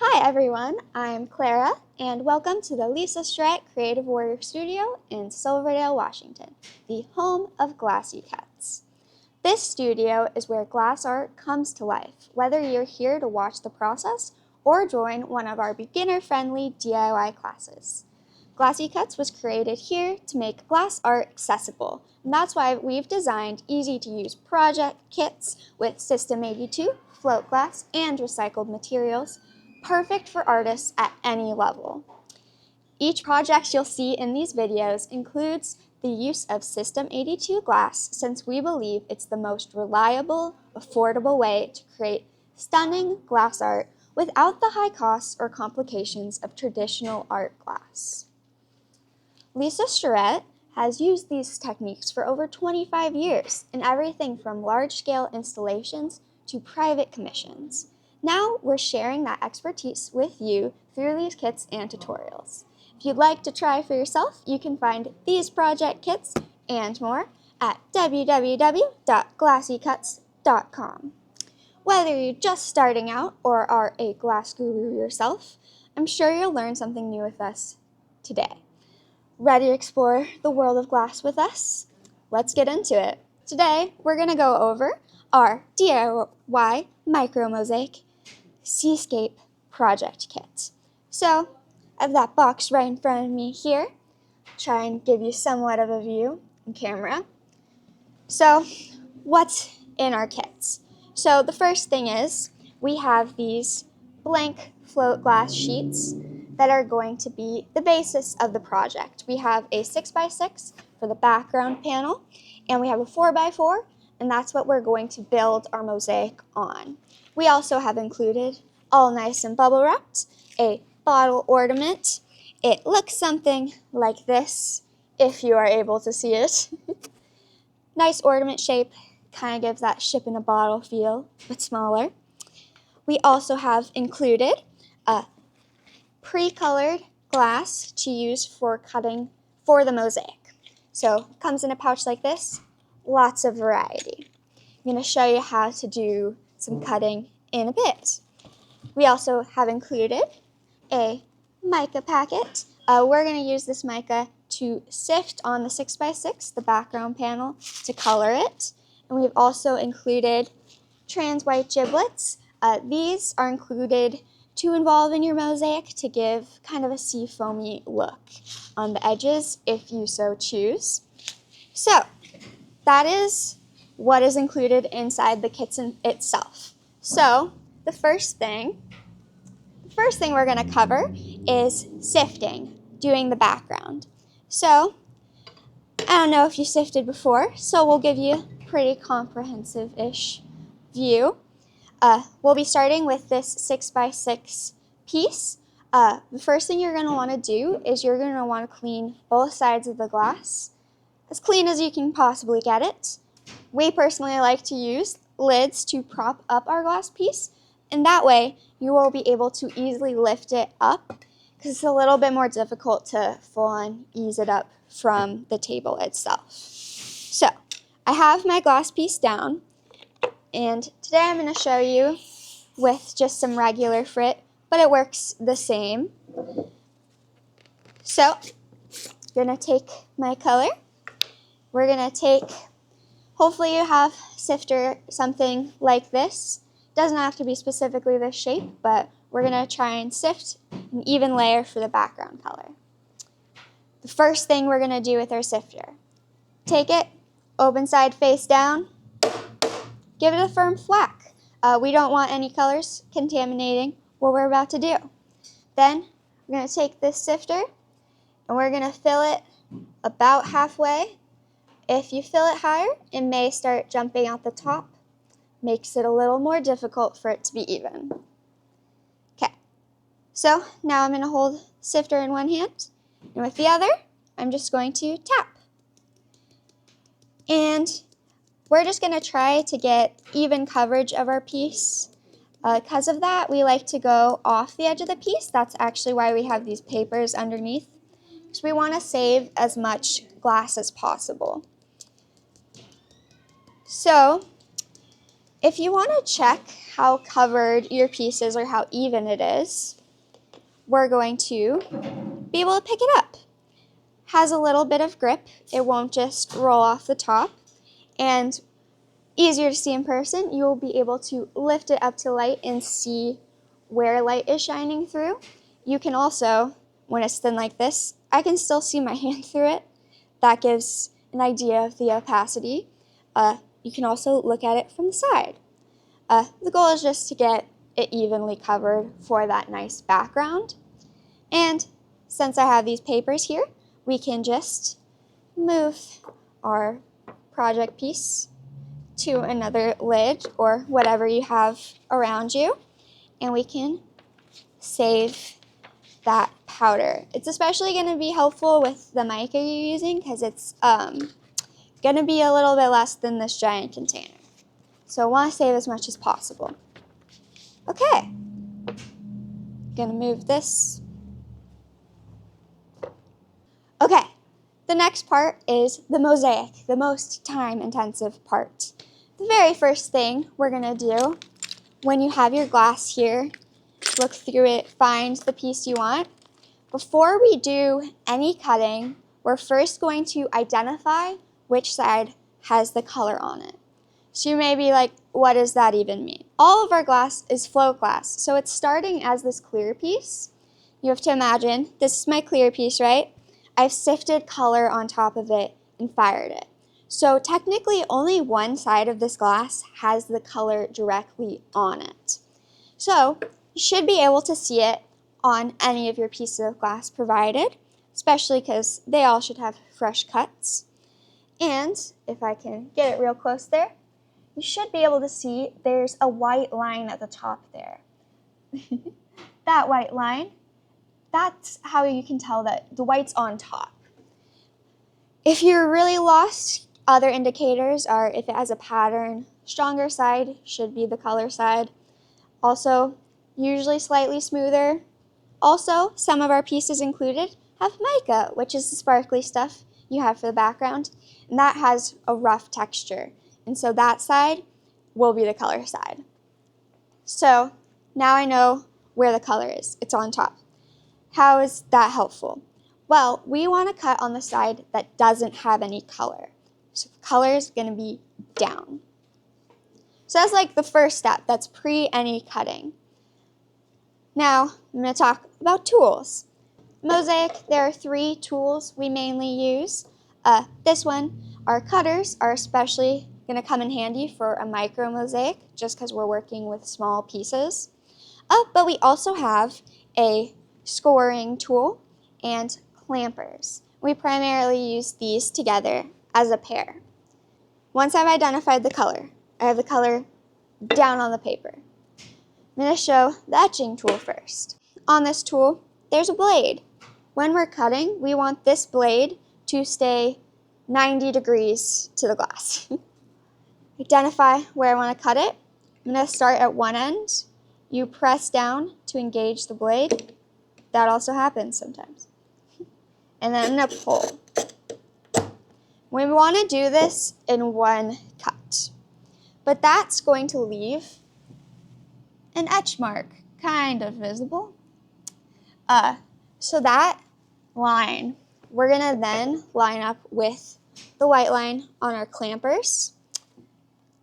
Hi everyone, I'm Clara, and welcome to the Lisa Strat Creative Warrior Studio in Silverdale, Washington, the home of Glassy Cuts. This studio is where glass art comes to life, whether you're here to watch the process or join one of our beginner-friendly DIY classes. Glassy Cuts was created here to make glass art accessible, and that's why we've designed easy-to-use project kits with System 82, float glass, and recycled materials, perfect for artists at any level. Each project you'll see in these videos includes the use of System 82 glass, since we believe it's the most reliable, affordable way to create stunning glass art without the high costs or complications of traditional art glass. Lisa Charette has used these techniques for over 25 years in everything from large-scale installations to private commissions. Now we're sharing that expertise with you through these kits and tutorials. If you'd like to try for yourself, you can find these project kits and more at www.glassycuts.com. Whether you're just starting out or are a glass guru yourself, I'm sure you'll learn something new with us today. Ready to explore the world of glass with us? Let's get into it. Today, we're going to go over our DIY Micro Mosaic Seascape project kit. So, I have that box right in front of me here. Try and give you somewhat of a view on camera. So, what's in our kits? So, the first thing is we have these blank float glass sheets that are going to be the basis of the project. We have a 6x6 for the background panel, and we have a 4x4, and that's what we're going to build our mosaic on. We also have included, all nice and bubble wrapped, a bottle ornament. It looks something like this, if you are able to see it. Nice ornament shape, kind of gives that ship in a bottle feel, but smaller. We also have included a pre-colored glass to use for cutting for the mosaic. So it comes in a pouch like this, lots of variety. I'm going to show you how to do some cutting in a bit. We also have included a mica packet. We're going to use this mica to sift on the 6x6, the background panel, to color it. And we've also included trans white giblets. These are included to involve in your mosaic to give kind of a sea foamy look on the edges if you so choose. So that is what is included inside the kit itself. So the first thing we're going to cover is sifting, doing the background. So I don't know if you sifted before, so we'll give you a pretty comprehensive-ish view. We'll be starting with this 6x6 piece. The first thing you're going to want to do is you're going to want to clean both sides of the glass, as clean as you can possibly get it. We personally like to use lids to prop up our glass piece, and that way you will be able to easily lift it up, because it's a little bit more difficult to full-on ease it up from the table itself. So I have my glass piece down. And today I'm going to show you with just some regular frit, but it works the same. So, I'm going to take my color. We're going to take, hopefully you have sifter, something like this. It doesn't have to be specifically this shape, but we're going to try and sift an even layer for the background color. The first thing we're going to do with our sifter, take it, open side face down, give it a firm whack. We don't want any colors contaminating what we're about to do. Then we're going to take this sifter and we're going to fill it about halfway. If you fill it higher, it may start jumping out the top. Makes it a little more difficult for it to be even. Okay, so now I'm going to hold the sifter in one hand, and with the other, I'm just going to tap. And we're just going to try to get even coverage of our piece. Because of that, we like to go off the edge of the piece. That's actually why we have these papers underneath, because we want to save as much glass as possible. So if you want to check how covered your piece is or how even it is, we're going to be able to pick it up. Has a little bit of grip. It won't just roll off the top. And easier to see in person, you will be able to lift it up to light and see where light is shining through. You can also, when it's thin like this, I can still see my hand through it. That gives an idea of the opacity. You can also look at it from the side. The goal is just to get it evenly covered for that nice background. And since I have these papers here, we can just move our project piece to another lid or whatever you have around you, and we can save that powder. It's especially going to be helpful with the mica you're using because it's going to be a little bit less than this giant container. So I want to save as much as possible. Okay, going to move this. Okay, the next part is the mosaic, the most time-intensive part. The very first thing we're going to do when you have your glass here, look through it, find the piece you want. Before we do any cutting, we're first going to identify which side has the color on it. So you may be like, what does that even mean? All of our glass is float glass, so it's starting as this clear piece. You have to imagine, this is my clear piece, right? I've sifted color on top of it and fired it. So technically only one side of this glass has the color directly on it. So you should be able to see it on any of your pieces of glass provided, especially because they all should have fresh cuts. And if I can get it real close there, you should be able to see there's a white line at the top there. That white line, that's how you can tell that the white's on top. If you're really lost, other indicators are if it has a pattern, stronger side should be the color side. Also, usually slightly smoother. Also, some of our pieces included have mica, which is the sparkly stuff you have for the background, and that has a rough texture. And so that side will be the color side. So now I know where the color is. It's on top. How is that helpful? Well, we want to cut on the side that doesn't have any color. So the color is going to be down. So that's like the first step. That's pre any cutting. Now, I'm going to talk about tools. Mosaic, there are 3 tools we mainly use. This one, our cutters are especially going to come in handy for a micro mosaic, just because we're working with small pieces. But we also have a scoring tool and clampers. We primarily use these together as a pair. Once I've identified the color, I have the color down on the paper. I'm going to show the etching tool first. On this tool, there's a blade. When we're cutting, we want this blade to stay 90 degrees to the glass. Identify where I want to cut it. I'm going to start at one end. You press down to engage the blade. That also happens sometimes. And then I'm going to pull. We want to do this in one cut. But that's going to leave an etch mark, kind of visible. So that line, we're going to then line up with the white line on our clampers.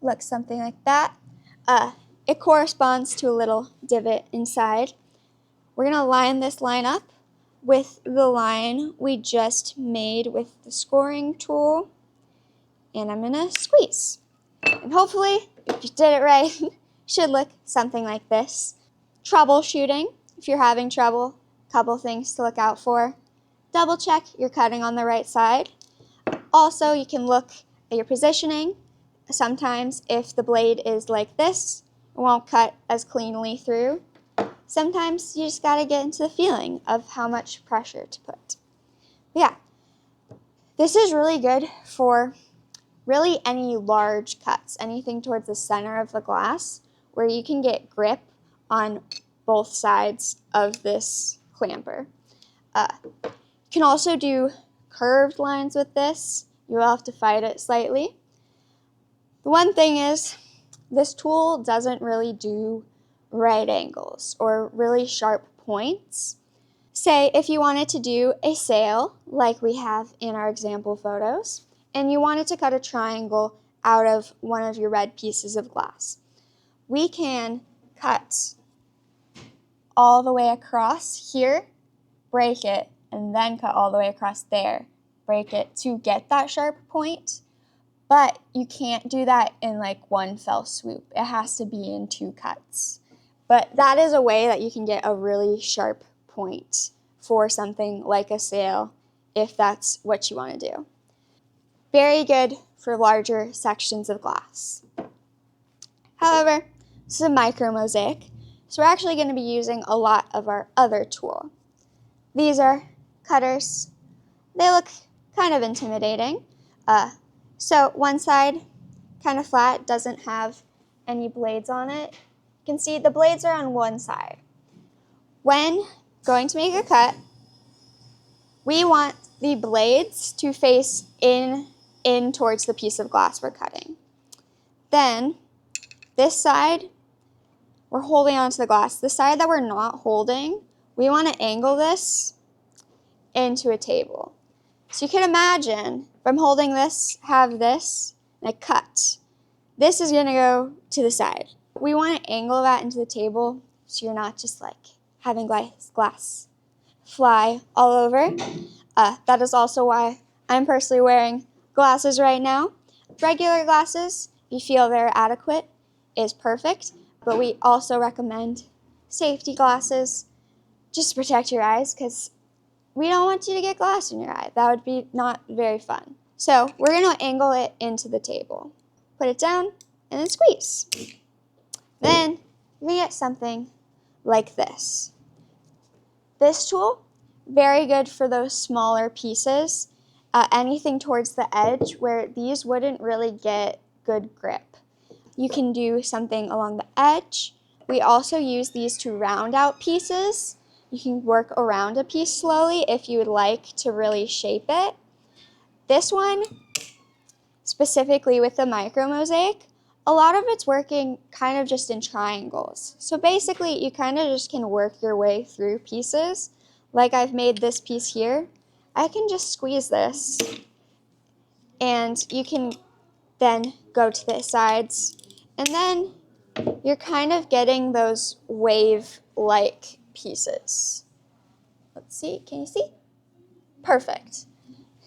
Looks something like that. It corresponds to a little divot inside. We're going to line this line up with the line we just made with the scoring tool. And I'm going to squeeze. And hopefully, if you did it right, it should look something like this. Troubleshooting, if you're having trouble, a couple things to look out for. Double check you're cutting on the right side. Also, you can look at your positioning. Sometimes if the blade is like this, it won't cut as cleanly through. Sometimes you just gotta get into the feeling of how much pressure to put. But yeah, this is really good for really any large cuts, anything towards the center of the glass where you can get grip on both sides of this clamper. You can also do curved lines with this. You will have to fight it slightly. The one thing is, this tool doesn't really do right angles or really sharp points. Say if you wanted to do a sail like we have in our example photos, and you wanted to cut a triangle out of one of your red pieces of glass. We can cut all the way across here, break it, and then cut all the way across there, break it to get that sharp point. But you can't do that in like one fell swoop. It has to be in 2 cuts. But that is a way that you can get a really sharp point for something like a sail if that's what you want to do. Very good for larger sections of glass. However, this is a micro mosaic, so we're actually going to be using a lot of our other tool. These are cutters. They look kind of intimidating. So one side, kind of flat, doesn't have any blades on it. You can see the blades are on one side. When going to make a cut, we want the blades to face in towards the piece of glass we're cutting. Then, this side, we're holding onto the glass. The side that we're not holding, we want to angle this into a table. So you can imagine, if I'm holding this, have this, and I cut. This is going to go to the side. We want to angle that into the table so you're not just like having glass fly all over. That is also why I'm personally wearing glasses right now. Regular glasses, if you feel they're adequate, is perfect. But we also recommend safety glasses just to protect your eyes because we don't want you to get glass in your eye. That would be not very fun. So we're going to angle it into the table. Put it down and then squeeze. Then we get something like this. This tool, very good for those smaller pieces, anything towards the edge where these wouldn't really get good grip. You can do something along the edge. We also use these to round out pieces. You can work around a piece slowly if you would like to really shape it. This one, specifically with the micro mosaic, a lot of it's working kind of just in triangles. So basically, you kind of just can work your way through pieces. Like I've made this piece here. I can just squeeze this, and you can then go to the sides, and then you're kind of getting those wave-like pieces. Let's see, can you see? Perfect.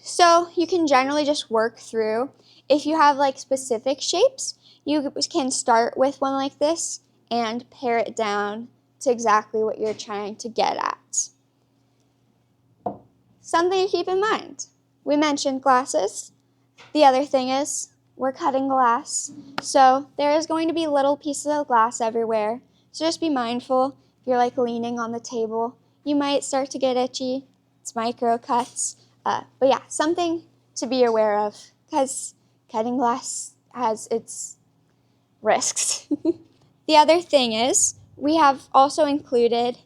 So you can generally just work through. If you have like specific shapes, you can start with one like this and pare it down to exactly what you're trying to get at. Something to keep in mind. We mentioned glasses. The other thing is we're cutting glass. So there is going to be little pieces of glass everywhere. So just be mindful. If you're like leaning on the table, you might start to get itchy. It's micro cuts. But yeah, something to be aware of because cutting glass has its risks. The other thing is we have also included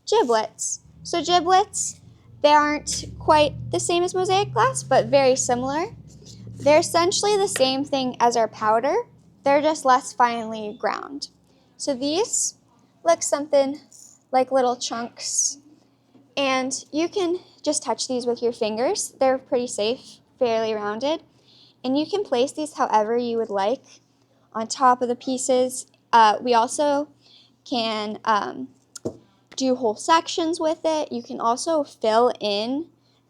giblets. So giblets, they aren't quite the same as mosaic glass, but very similar. They're essentially the same thing as our powder. They're just less finely ground. So these look something like little chunks. And you can just touch these with your fingers. They're pretty safe, fairly rounded. And you can place these however you would like on top of the pieces. We also can do whole sections with it. You can also fill in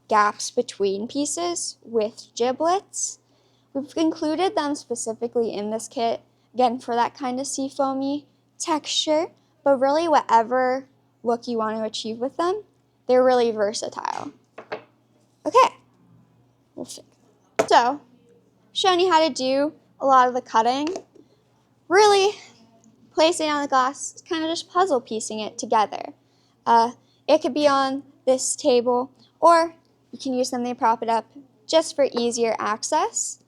gaps between pieces with giblets. We've included them specifically in this kit, again, for that kind of seafoamy texture, but really whatever look you want to achieve with them, they're really versatile. Okay, so showing you how to do a lot of the cutting. Really placing it on the glass, kind of just puzzle piecing it together. It could be on this table, or you can use something to prop it up just for easier access.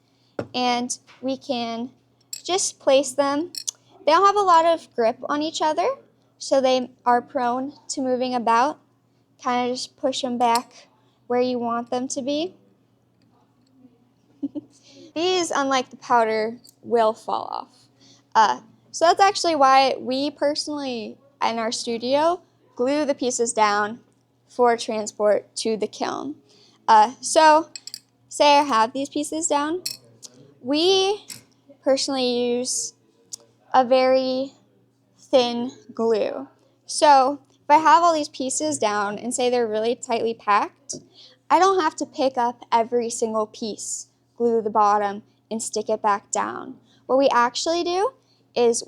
And we can just place them. They don't have a lot of grip on each other, so they are prone to moving about. Kind of just push them back where you want them to be. These, unlike the powder, will fall off. So that's actually why we personally, in our studio, glue the pieces down for transport to the kiln. So say I have these pieces down. We personally use a very thin glue. So if I have all these pieces down and say they're really tightly packed, I don't have to pick up every single piece, glue the bottom, and stick it back down. What we actually do is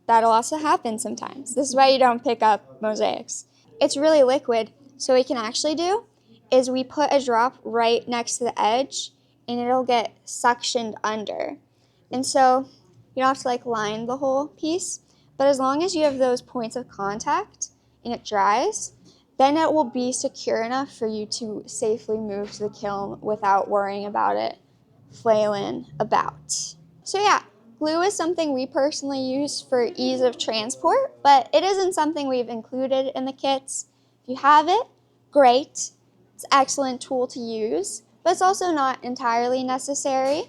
that'll also happen sometimes. This is why you don't pick up mosaics. It's really liquid, so what we can actually do is we put a drop right next to the edge and it'll get suctioned under. And so you don't have to like line the whole piece, but as long as you have those points of contact and it dries, then it will be secure enough for you to safely move to the kiln without worrying about it flailing about. So yeah, glue is something we personally use for ease of transport, but it isn't something we've included in the kits. If you have it, great. It's an excellent tool to use, but it's also not entirely necessary.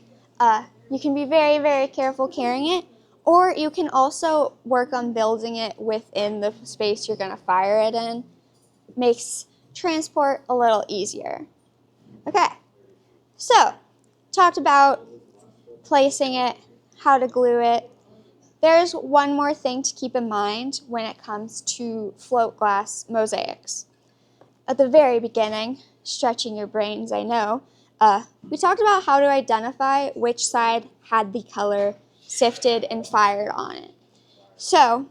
You can be very, very careful carrying it, or you can also work on building it within the space you're going to fire it in. Makes transport a little easier. Okay, so talked about placing it, how to glue it. There's one more thing to keep in mind when it comes to float glass mosaics. At the very beginning, stretching your brains, I know, we talked about how to identify which side had the color sifted and fired on it. So,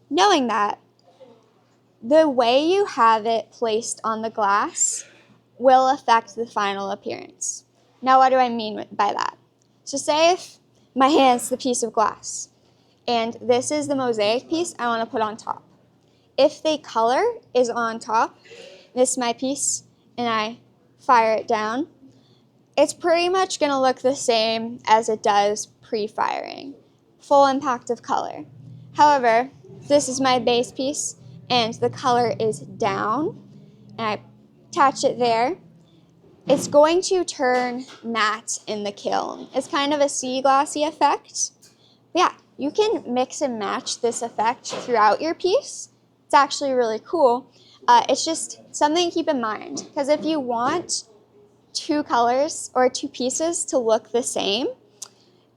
knowing that, the way you have it placed on the glass will affect the final appearance. Now, what do I mean by that? So say if my hand's the piece of glass, and this is the mosaic piece I want to put on top. If the color is on top, this is my piece, and I fire it down, it's pretty much going to look the same as it does pre-firing. Full impact of color. However, this is my base piece, and the color is down, and I attach it there. It's going to turn matte in the kiln. It's kind of a sea glassy effect. But yeah, you can mix and match this effect throughout your piece. It's actually really cool. It's just something to keep in mind, because if you want two colors or two pieces to look the same,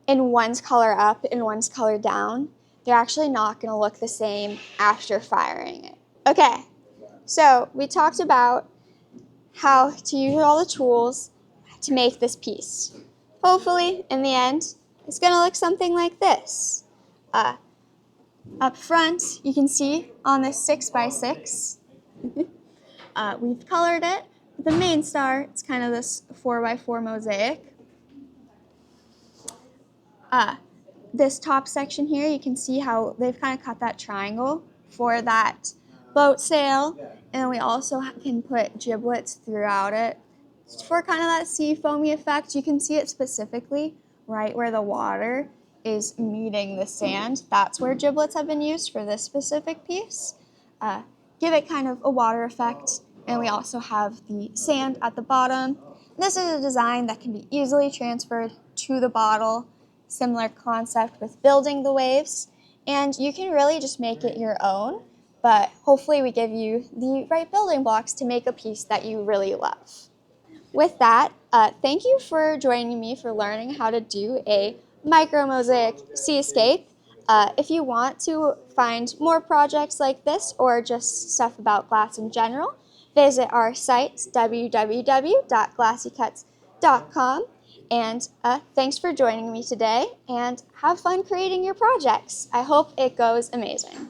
and one's color up and one's color down, they're actually not going to look the same after firing it. Okay, so we talked about how to use all the tools to make this piece. Hopefully, in the end, it's going to look something like this. Up front, you can see on this 6x6, we've colored it. The main star, it's kind of this 4x4 mosaic. This top section here, you can see how they've kind of cut that triangle for that boat sail, and we also can put giblets throughout it for kind of that sea foamy effect. You can see it specifically right where the water is meeting the sand. That's where giblets have been used for this specific piece. Give it kind of a water effect, and we also have the sand at the bottom. This is a design that can be easily transferred to the bottle. Similar concept with building the waves, and you can really just make it your own, but hopefully we give you the right building blocks to make a piece that you really love. With that, thank you for joining me for learning how to do a micro mosaic seascape. If you want to find more projects like this or just stuff about glass in general, visit our site, www.glassycuts.com. And thanks for joining me today, and have fun creating your projects. I hope it goes amazing.